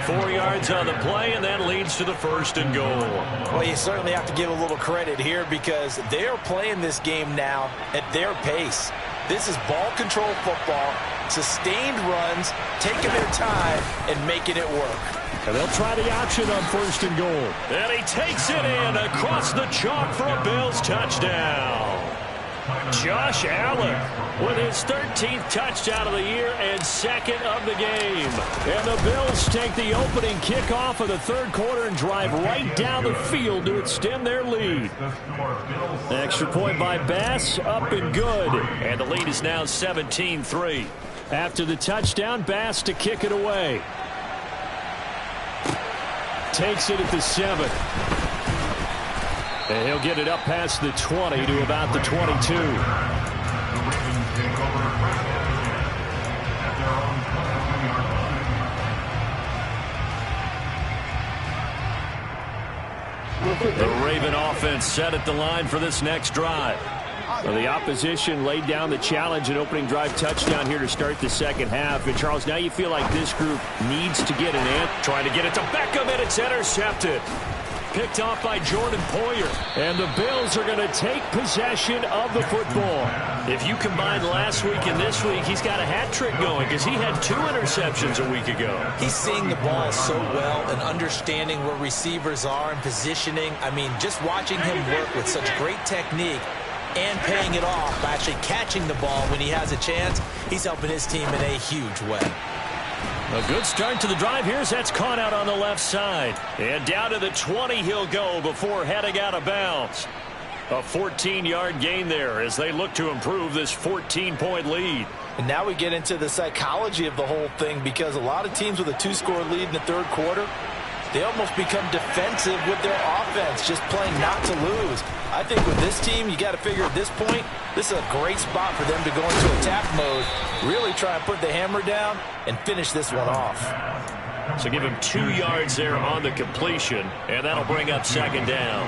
4 yards on the play, and that leads to the 1st and goal. Well, you certainly have to give a little credit here, because they are playing this game now at their pace. This is ball control football, sustained runs, taking their time and making it work. And they'll try the option on 1st and goal. And he takes it in across the chalk for a Bills touchdown. Josh Allen with his 13th touchdown of the year and 2nd of the game. And the Bills take the opening kickoff of the third quarter and drive right down the field to extend their lead. Extra point by Bass, up and good. And the lead is now 17-3. After the touchdown, Bass to kick it away. Takes it at the 7. And he'll get it up past the 20 to about the 22. The Raven offense set at the line for this next drive. Well, the opposition laid down the challenge and opening drive touchdown here to start the second half. And, Charles, now you feel like this group needs to get an answer. Trying to get it to Beckham, and it's intercepted. Picked off by Jordan Poyer. And the Bills are going to take possession of the football. If you combine last week and this week, he's got a hat trick going because he had 2 interceptions a week ago. He's seeing the ball so well and understanding where receivers are and positioning. I mean, just watching him work with such great technique and paying it off by actually catching the ball when he has a chance, he's helping his team in a huge way. A good start to the drive. Here's that's caught out on the left side. And down to the 20 he'll go before heading out of bounds. A 14-yard gain there as they look to improve this 14-point lead. And now we get into the psychology of the whole thing, because a lot of teams with a 2-score lead in the third quarter, they almost become defensive with their offense, just playing not to lose. I think with this team, you got to figure at this point, this is a great spot for them to go into attack mode, really try and put the hammer down and finish this one off. So give him 2 yards there on the completion, and that'll bring up second down.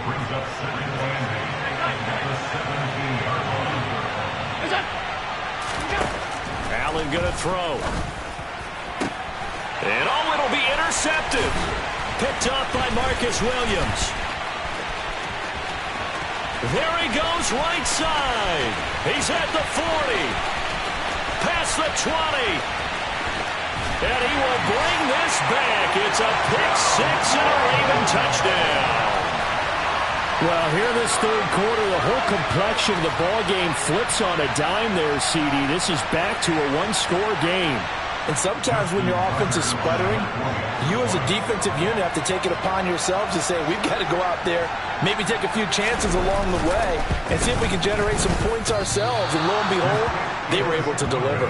Allen going to throw. And it'll be intercepted. Picked off by Marcus Williams. There he goes, right side. He's at the 40. Past the 20. And he will bring this back. It's a pick-6 and a Raven touchdown. Well, here this third quarter, the whole complexion of the ball game flips on a dime there, CD. This is back to a 1-score game. And sometimes when your offense is sputtering, you as a defensive unit have to take it upon yourselves to say, we've got to go out there, maybe take a few chances along the way, and see if we can generate some points ourselves. And lo and behold, they were able to deliver.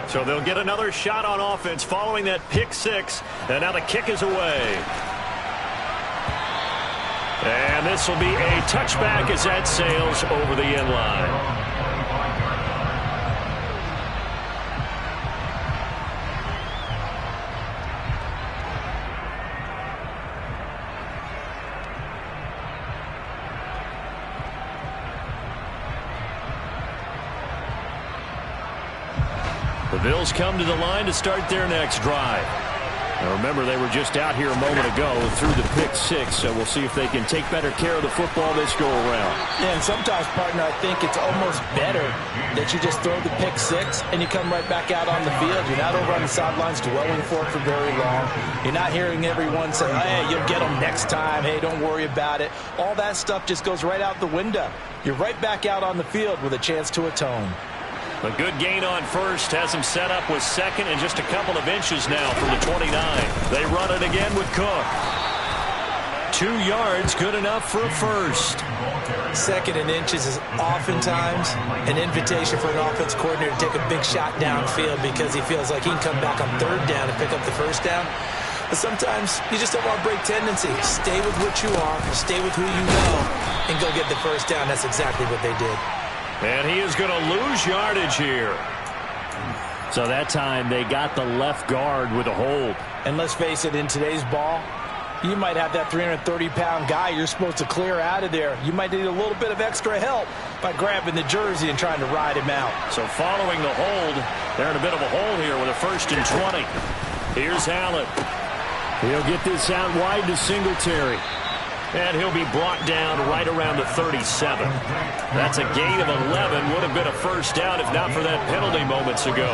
So they'll get another shot on offense following that pick-6, and now the kick is away. And this will be a touchback as that sails over the end line. The Bills come to the line to start their next drive. Now remember, they were just out here a moment ago through the pick-6, so we'll see if they can take better care of the football this go-around. Yeah, and sometimes, partner, I think it's almost better that you just throw the pick-6 and you come right back out on the field. You're not over on the sidelines dwelling for it for very long. You're not hearing everyone say, hey, you'll get them next time. Hey, don't worry about it. All that stuff just goes right out the window. You're right back out on the field with a chance to atone. A good gain on first has him set up with second and just a couple of inches now from the 29. They run it again with Cook. 2 yards, good enough for a first. Second and inches is oftentimes an invitation for an offense coordinator to take a big shot downfield because he feels like he can come back on third down and pick up the first down. But sometimes you just don't want to break tendency. Stay with what you are, stay with who you know, and go get the first down. That's exactly what they did. And he is going to lose yardage here. So that time they got the left guard with a hold. And let's face it, in today's ball, you might have that 330-pound guy you're supposed to clear out of there. You might need a little bit of extra help by grabbing the jersey and trying to ride him out. So following the hold, they're in a bit of a hole here with a 1st and 20. Here's Allen. He'll get this out wide to Singletary. And he'll be brought down right around the 37. That's a gain of 11. Would have been a first down if not for that penalty moments ago.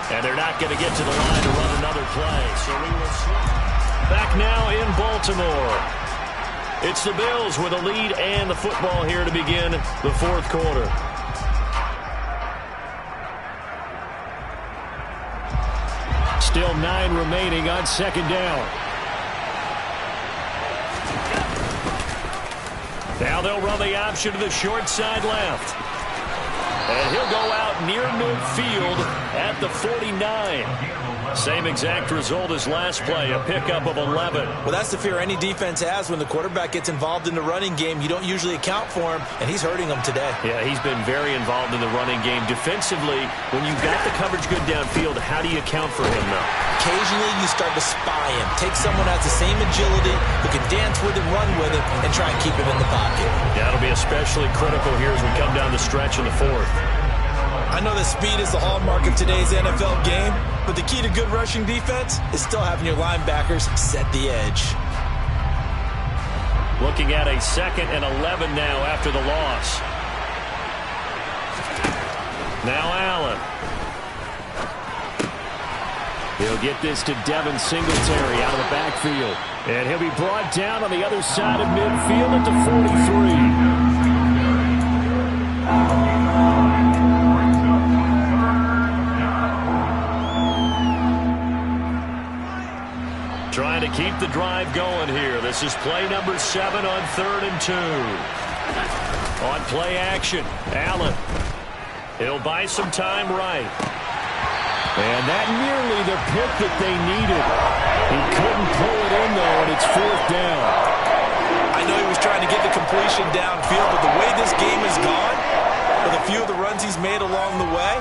And they're not going to get to the line to run another play. So we will switch. Back now in Baltimore. It's the Bills with a lead and the football here to begin the fourth quarter. Still 9 remaining on second down. Now they'll run the option to the short side left. And he'll go out near midfield at the 49. Same exact result as last play, a pickup of 11. Well, that's the fear any defense has when the quarterback gets involved in the running game. You don't usually account for him, and he's hurting them today. Yeah, he's been very involved in the running game. Defensively, when you've got the coverage good downfield, how do you account for him, though? Occasionally, you start to spy him. Take someone who has the same agility, who can dance with him, run with him, and try and keep him in the pocket. That'll be especially critical here as we come down the stretch in the fourth. I know that speed is the hallmark of today's NFL game, but the key to good rushing defense is still having your linebackers set the edge. Looking at a 2nd and 11 now after the loss. Now Allen. He'll get this to Devin Singletary out of the backfield. And he'll be brought down on the other side of midfield at the 43. Trying to keep the drive going here. This is play number 7 on 3rd and 2. On play action, Allen. He'll buy some time right. And that nearly the pick that they needed. He couldn't pull it in, though, and it's 4th down. I know he was trying to get the completion downfield, but the way this game has gone, with a few of the runs he's made along the way,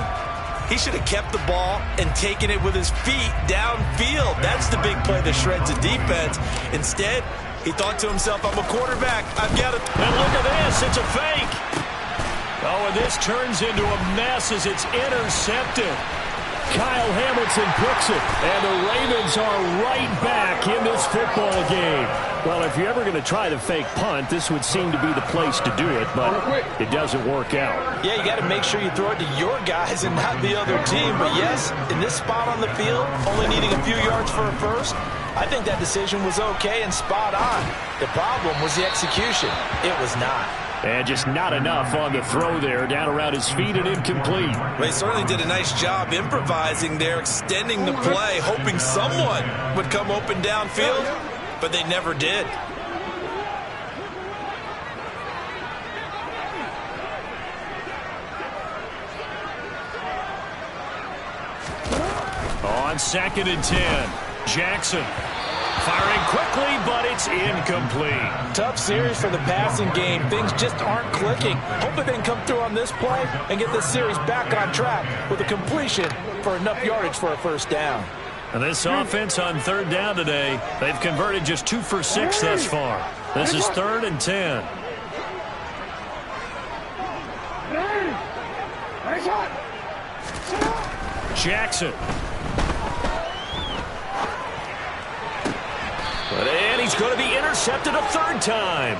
he should have kept the ball and taken it with his feet downfield. That's the big play that shreds the defense. Instead, he thought to himself, I'm a quarterback. I've got to... And look at this. It's a fake. Oh, and this turns into a mess as it's intercepted. Kyle Hamilton picks it, and the Ravens are right back in this football game. Well, if you're ever going to try the fake punt, this would seem to be the place to do it, but it doesn't work out. Yeah, you got to make sure you throw it to your guys and not the other team. But yes, in this spot on the field, only needing a few yards for a first, I think that decision was okay and spot on. The problem was the execution. It was not. And just not enough on the throw there, down around his feet and incomplete. They certainly did a nice job improvising there, extending the play, hoping someone would come open downfield, but they never did. On 2nd and 10, Jackson. Firing quickly, but it's incomplete. Tough series for the passing game. Things just aren't clicking. Hopefully they can come through on this play and get this series back on track with a completion for enough yardage for a first down. And this offense on 3rd down today, they've converted just 2 for 6 thus far. This is 3rd and 10. Jackson. And he's going to be intercepted a 3rd time.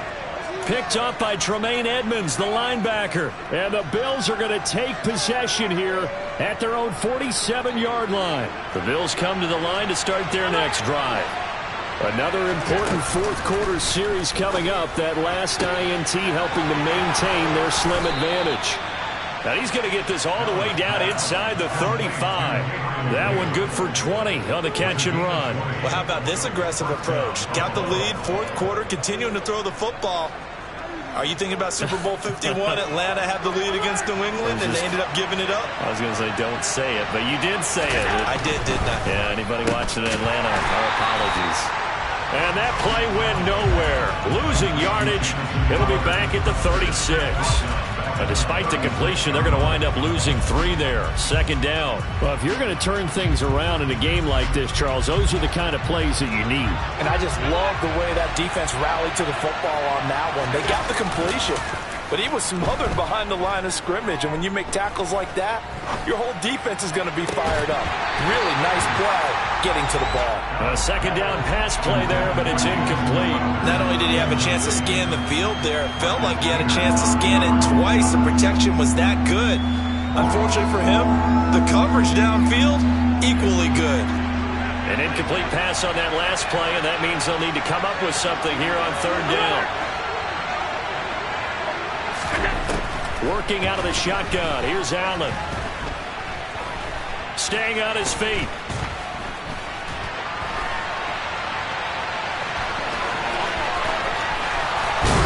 Picked up by Tremaine Edmonds, the linebacker. And the Bills are going to take possession here at their own 47-yard line. The Bills come to the line to start their next drive. Another important 4th quarter series coming up. That last INT helping to maintain their slim advantage. Now he's going to get this all the way down inside the 35. That one good for 20 on the catch and run. Well, how about this aggressive approach? Got the lead, 4th quarter, continuing to throw the football. Are you thinking about Super Bowl 51? Atlanta had the lead against New England, and they ended up giving it up? I was going to say don't say it, but you did say it. I did, didn't I? Yeah, anybody watching Atlanta, our apologies. And that play went nowhere. Losing yardage. It'll be back at the 36. Despite the completion, they're going to wind up losing 3 there. 2nd down. Well, if you're going to turn things around in a game like this, Charles, those are the kind of plays that you need. And I just love the way that defense rallied to the football on that one. They got the completion, but he was smothered behind the line of scrimmage. And when you make tackles like that, your whole defense is going to be fired up. Really nice play getting to the ball. A 2nd down pass play there, but it's incomplete. Not only did he have a chance to scan the field there, it felt like he had a chance to scan it twice. The protection was that good. Unfortunately for him, the coverage downfield, equally good. An incomplete pass on that last play, and that means they'll need to come up with something here on 3rd down. Working out of the shotgun. Here's Allen. Staying on his feet.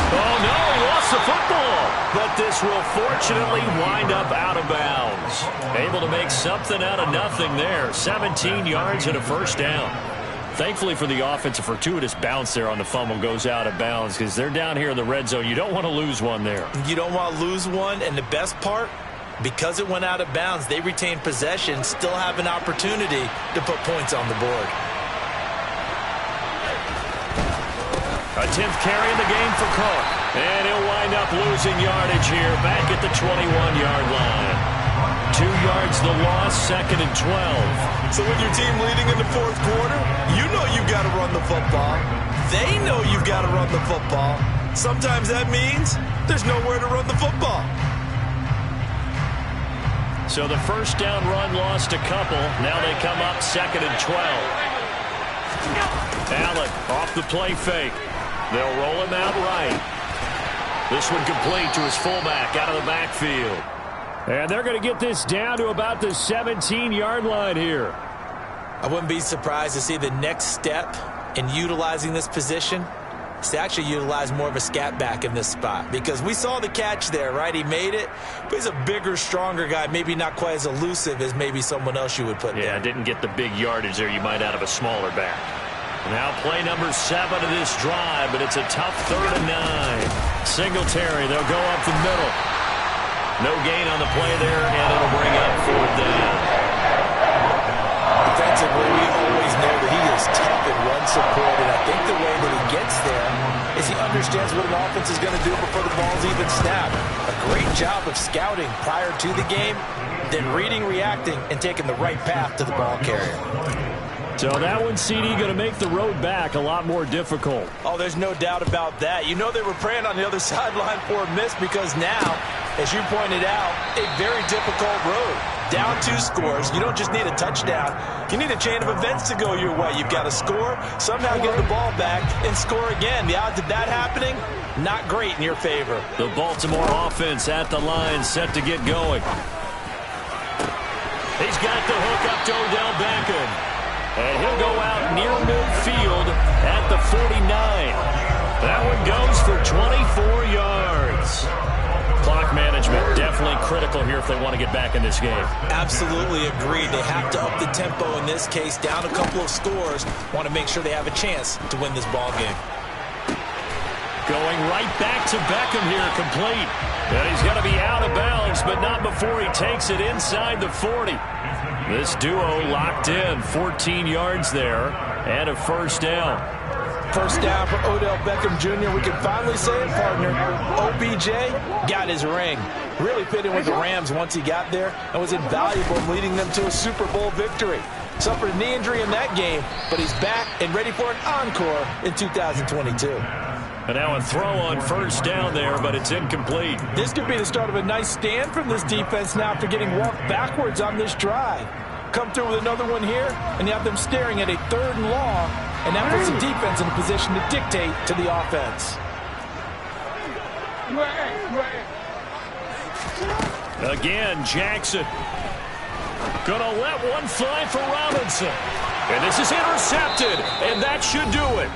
Oh, no, he lost the football. But this will fortunately wind up out of bounds. Able to make something out of nothing there. 17 yards and a first down. Thankfully for the offense, a fortuitous bounce there on the fumble goes out of bounds because they're down here in the red zone. You don't want to lose one there. You don't want to lose one, and the best part, because it went out of bounds, they retain possession, still have an opportunity to put points on the board. A 10th carry in the game for Cook. And he'll wind up losing yardage here back at the 21-yard line. 2 yards the loss, 2nd and 12. So with your team leading in the fourth quarter, you know you've got to run the football. They know you've got to run the football. Sometimes that means there's nowhere to run the football. So the first down run lost a couple. Now they come up 2nd and 12. Allen off the play fake. They'll roll him out right. This one complete to his fullback out of the backfield. And they're going to get this down to about the 17-yard line here. I wouldn't be surprised to see the next step in utilizing this position is to actually utilize more of a scat back in this spot. Because we saw the catch there, right? He made it, but he's a bigger, stronger guy, maybe not quite as elusive as maybe someone else you would put there. Yeah, didn't get the big yardage there you might out of a smaller back. Now play number 7 of this drive, but it's a tough 3rd and 9. Singletary, they'll go up the middle. No gain on the play there, and it'll bring up 4th down. Defensively, we always know that he is tough in run support, and I think the way that he gets there is he understands what an offense is going to do before the ball's even snapped. A great job of scouting prior to the game, then reading, reacting, and taking the right path to the ball carrier. So that one, CD, going to make the road back a lot more difficult. Oh, there's no doubt about that. You know they were praying on the other sideline for a miss because now, as you pointed out, a very difficult road. Down 2 scores. You don't just need a touchdown. You need a chain of events to go your way. You've got to score, somehow get the ball back, and score again. The odds of that happening, not great in your favor. The Baltimore offense at the line, set to get going. He's got the hook up to Odell Beckham. And he'll go out near midfield at the 49. That one goes for 24 yards. Clock management definitely critical here if they want to get back in this game. Absolutely agreed. They have to up the tempo in this case, down a couple of scores. Want to make sure they have a chance to win this ball game. Going right back to Beckham here, complete. And he's going to be out of bounds, but not before he takes it inside the 40. This duo locked in, 14 yards there, and a first down. First down for Odell Beckham Jr. We can finally say it, partner. OBJ got his ring. Really fit in with the Rams once he got there and was invaluable in leading them to a Super Bowl victory. Suffered a knee injury in that game, but he's back and ready for an encore in 2022. And now a throw on first down there, but it's incomplete. This could be the start of a nice stand from this defense now after getting walked backwards on this drive. Come through with another one here, and you have them staring at a 3rd and long, and that puts the defense in a position to dictate to the offense. Again, Jackson. Gonna let one fly for Robinson. And this is intercepted, and that should do it.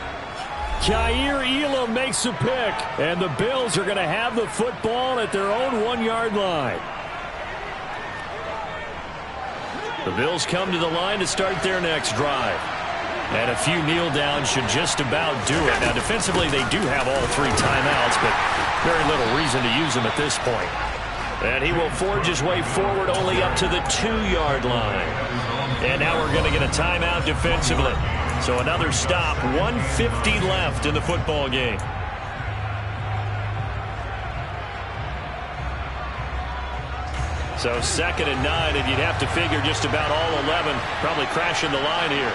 Kaiir Elam makes a pick, and the Bills are going to have the football at their own 1-yard line. The Bills come to the line to start their next drive. And a few kneel downs should just about do it. Now, defensively, they do have all 3 timeouts, but very little reason to use them at this point. And he will forge his way forward only up to the 2-yard line. And now we're going to get a timeout defensively. So another stop, 1:50 left in the football game. So 2nd and 9, and you'd have to figure just about all 11 probably crashing the line here.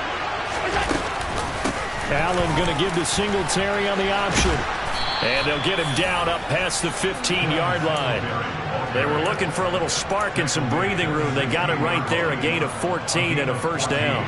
Allen going to give to Singletary on the option. And they'll get him down up past the 15-yard line. They were looking for a little spark and some breathing room. They got it right there, a gain of 14 and a first down.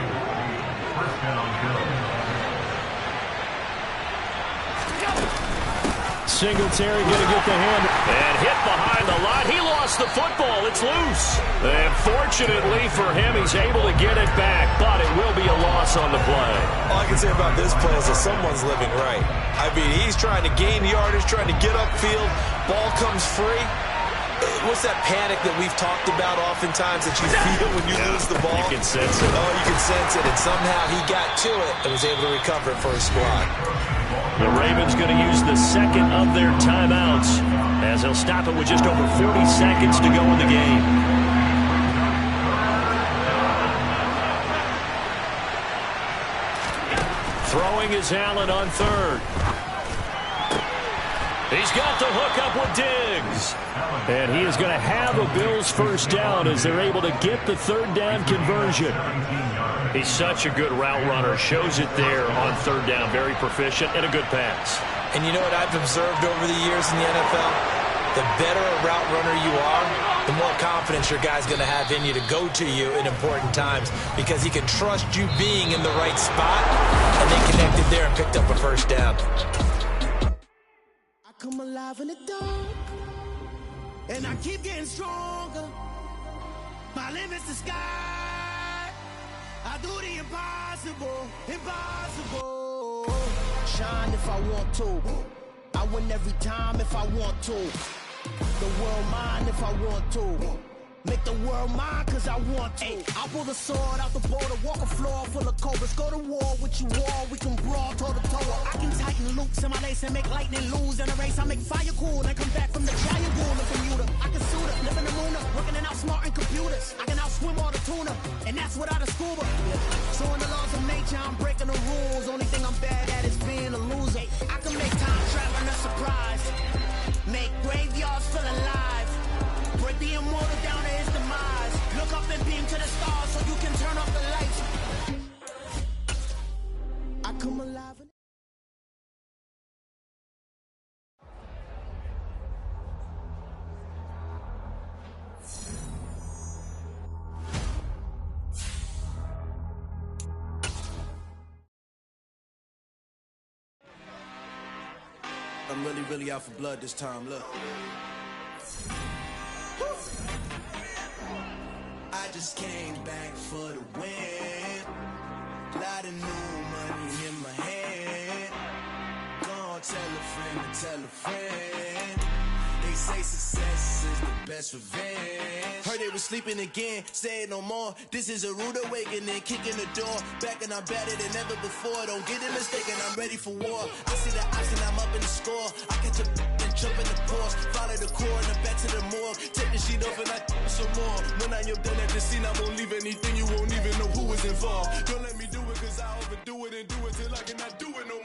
Singletary going to get the hand and hit behind the line. He lost the football. It's loose. And fortunately for him, he's able to get it back, but it will be a loss on the play. All I can say about this play is that someone's living right. I mean, he's trying to gain yardage, trying to get upfield. Ball comes free. What's that panic that we've talked about oftentimes that you feel when you lose the ball? You can sense it. Oh, you can sense it. And somehow he got to it and was able to recover it for his squad. The Ravens going to use the second of their timeouts as they'll stop it with just over 40 seconds to go in the game. Throwing is Allen on third. He's got the hook up with Diggs. And he is going to have a Bills first down as they're able to get the third down conversion. He's such a good route runner. Shows it there on third down. Very proficient and a good pass. And you know what I've observed over the years in the NFL? The better a route runner you are, the more confidence your guy's going to have in you to go to you in important times because he can trust you being in the right spot, and they connected there and picked up a first down. Come alive in the dark, and I keep getting stronger. My limit's the sky. I do the impossible, impossible. Shine if I want to. I win every time if I want to. The world mine if I want to. Make the world mine cause I want to. I'll pull the sword out the border, walk a floor full of cobras. Go to war with you all, we can brawl toe to toe. I can tighten loops in my lace and make lightning lose in a race. I make fire cool and come back from the giant goal of Bermuda. I can suit up, live in the moon up, working and outsmarting computers. I can outswim all the tuna, and that's without a scuba. So in the laws of nature, I'm breaking the rules. Only thing I'm bad at is being a loser. I can make time traveling a surprise, make graveyards feel alive. Break the immortal down to his demise. Look up and beam to the stars so you can turn off the lights. I come alive. I'm really out for blood this time, look. I just came back for the win. Lot of new money in my hand. Gonna tell a friend to tell a friend. They say success is the best revenge. Heard they was sleeping again, say it no more. This is a rude awakening, kicking the door. Back and I'm better than ever before. Don't get it mistaken, I'm ready for war. I see the option, I'm up in the score. I catch a and jump in the course. Follow the core and then back to the morgue. Take the sheet off and I some more. When I am done at the scene, I won't leave anything. You won't even know who was involved. Don't let me do it cause I overdo it and do it till I cannot do it no